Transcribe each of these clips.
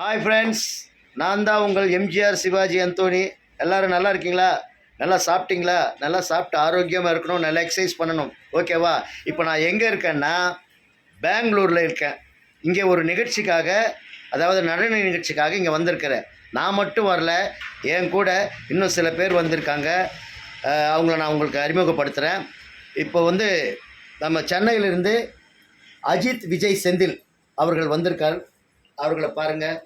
Hi friends, நான் தான் உங்கள் எம்ஜிஆர் சிவாஜி அந்தோணி. எல்லோரும் நல்லா இருக்கீங்களா? நல்லா சாப்பிட்டீங்களா? நல்லா சாப்பிட்டு ஆரோக்கியமாக இருக்கணும், நல்லா எக்ஸசைஸ் பண்ணணும், ஓகேவா? இப்போ நான் எங்கே இருக்கேன்னா பெங்களூரில் இருக்கேன். இங்கே ஒரு நிகழ்ச்சிக்காக, அதாவது நடன நிகழ்ச்சிக்காக இங்கே வந்திருக்கிறேன். நான் மட்டும் வரல, என் கூட இன்னும் சில பேர் வந்திருக்காங்க. அவங்கள நான் உங்களுக்கு அறிமுகப்படுத்துகிறேன். இப்போ நம்ம சென்னையிலிருந்து அஜித் விஜய் செந்தில் அவர்கள் வந்திருக்கார். அவர்களை பாருங்கள்.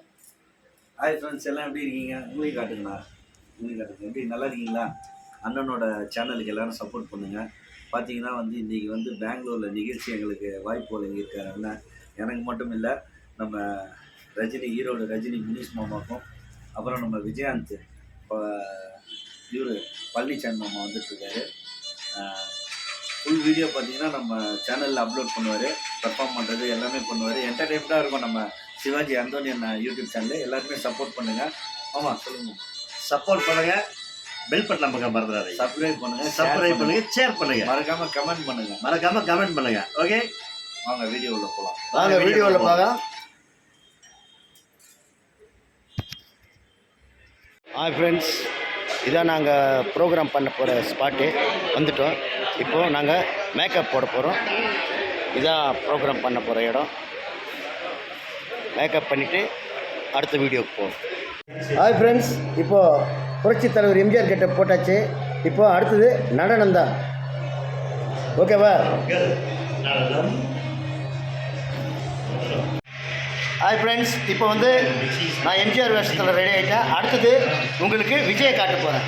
ஹாய் ஃப்ரெண்ட்ஸ், எல்லாம் எப்படி இருக்கீங்க? உங்களையும் காட்டுங்களா? எப்படி நல்லா இருக்கீங்களா? அண்ணனோட சேனலுக்கு எல்லோரும் சப்போர்ட் பண்ணுங்கள். பார்த்தீங்கன்னா இன்றைக்கி பெங்களூரில் நிகழ்ச்சி எங்களுக்கு வாய்ப்பு வழங்கியிருக்காரு அண்ணன். எனக்கு மட்டும் இல்லை, நம்ம ரஜினி, ஈரோடு ரஜினி முனிஷ் மாமாவுக்கும், அப்புறம் நம்ம விஜயாந்த் இவர் பழனிசாமி மாமா வந்துட்டுருக்காரு. ஃபுல் வீடியோ பார்த்தீங்கன்னா நம்ம சேனலில் அப்லோட் பண்ணுவார். பெர்ஃபார்ம் பண்ணுறது எல்லாமே பண்ணுவார். என்டர்டெயின்மெண்ட்டாக இருக்கும். நம்ம சிவாஜி அந்தோணி யூடியூப் சேனல் எல்லாருமே சப்போர்ட் பண்ணுங்கள். ஆமாம், சொல்லுங்கள். சப்போர்ட் பண்ணுங்கள், பெல் பட்டன் பக்கம் மறந்துடாதீங்க. சப்ஸ்கிரைப் பண்ணுங்கள், ஷேர் பண்ணுங்கள், மறக்காமல் கமெண்ட் பண்ணுங்கள். ஓகே, வாங்க வீடியோவில் போகலாம். வீடியோவில் போகலாம். ஹாய் ஃப்ரெண்ட்ஸ், இதான் நாங்கள் ப்ரோக்ராம் பண்ண போகிற ஸ்பாட்டு. வந்துட்டோம். இப்போது நாங்கள் மேக்கப் போட போகிறோம். இதான் ப்ரோக்ராம் பண்ண போகிற இடம். மேக்கப் பண்ணிவிட்டு அடுத்த வீடியோவுக்கு போவோம். ஹாய் ஃப்ரெண்ட்ஸ், இப்போது புரட்சித் தலைவர் எம்ஜிஆர் கிட்ட போட்டாச்சு. இப்போது அடுத்தது நடனம் தான், ஓகேவா? ஹாய் ஃப்ரெண்ட்ஸ், இப்போ நான் எம்ஜிஆர் வேஷத்தில் ரெடி ஆகிட்டேன். அடுத்தது உங்களுக்கு விஜயை காட்ட போகிறேன்.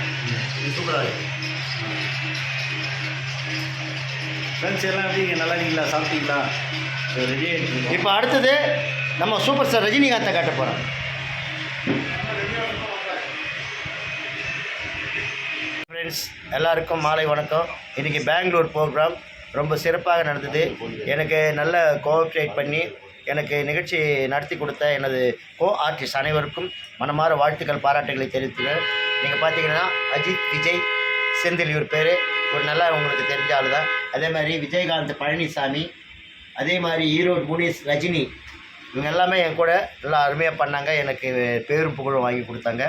ஃப்ரெண்ட்ஸ் எல்லாம் எப்படி நல்லா இருக்கீங்களா? சாப்பிட்டீங்களா? ரெடி ஆகிடுச்சு. இப்போ அடுத்தது நம்ம சூப்பர் ஸ்டார் ரஜினிகாந்தை காட்ட போகிறோம். ஃப்ரெண்ட்ஸ் எல்லாருக்கும் மாலை வணக்கம். இன்றைக்கி பெங்களூர் ப்ரோக்ராம் ரொம்ப சிறப்பாக நடந்தது. எனக்கு நல்ல கோஆப்ரேட் பண்ணி எனக்கு நிகழ்ச்சி நடத்தி கொடுத்த எனது ஆர்டிஸ்ட் அனைவருக்கும் மனமார வாழ்த்துக்கள், பாராட்டுகளை தெரிவித்துள்ளேன். நீங்கள் பார்த்தீங்கன்னா அஜித் விஜய் செந்தில், இவர் பேர் ஒரு நல்லா உங்களுக்கு தெரிஞ்ச ஆள் தான். அதே மாதிரி விஜயகாந்த் பழனிசாமி, அதே மாதிரி ஈரோடு முனிஷ் ரஜினி, இவங்க எல்லாமே என் கூட நல்லா அருமையாக பண்ணாங்க. எனக்கு பேரும் புகழும் வாங்கி கொடுத்தாங்க.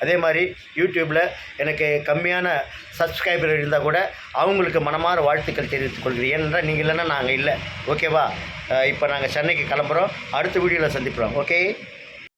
அதே மாதிரி யூடியூப்பில் எனக்கு கம்மியான சப்ஸ்கிரைபர் இருந்தால் கூட அவங்களுக்கு மனமார வாழ்த்துக்கள் தெரிவித்துக் கொள்கிறேன். ஏனென்றால் நீங்கள் இல்லைன்னா நாங்கள் இல்லை, ஓகேவா? இப்போ நாங்கள் சென்னைக்கு கிளம்புறோம். அடுத்த வீடியோவில் சந்திப்போம். ஓகே.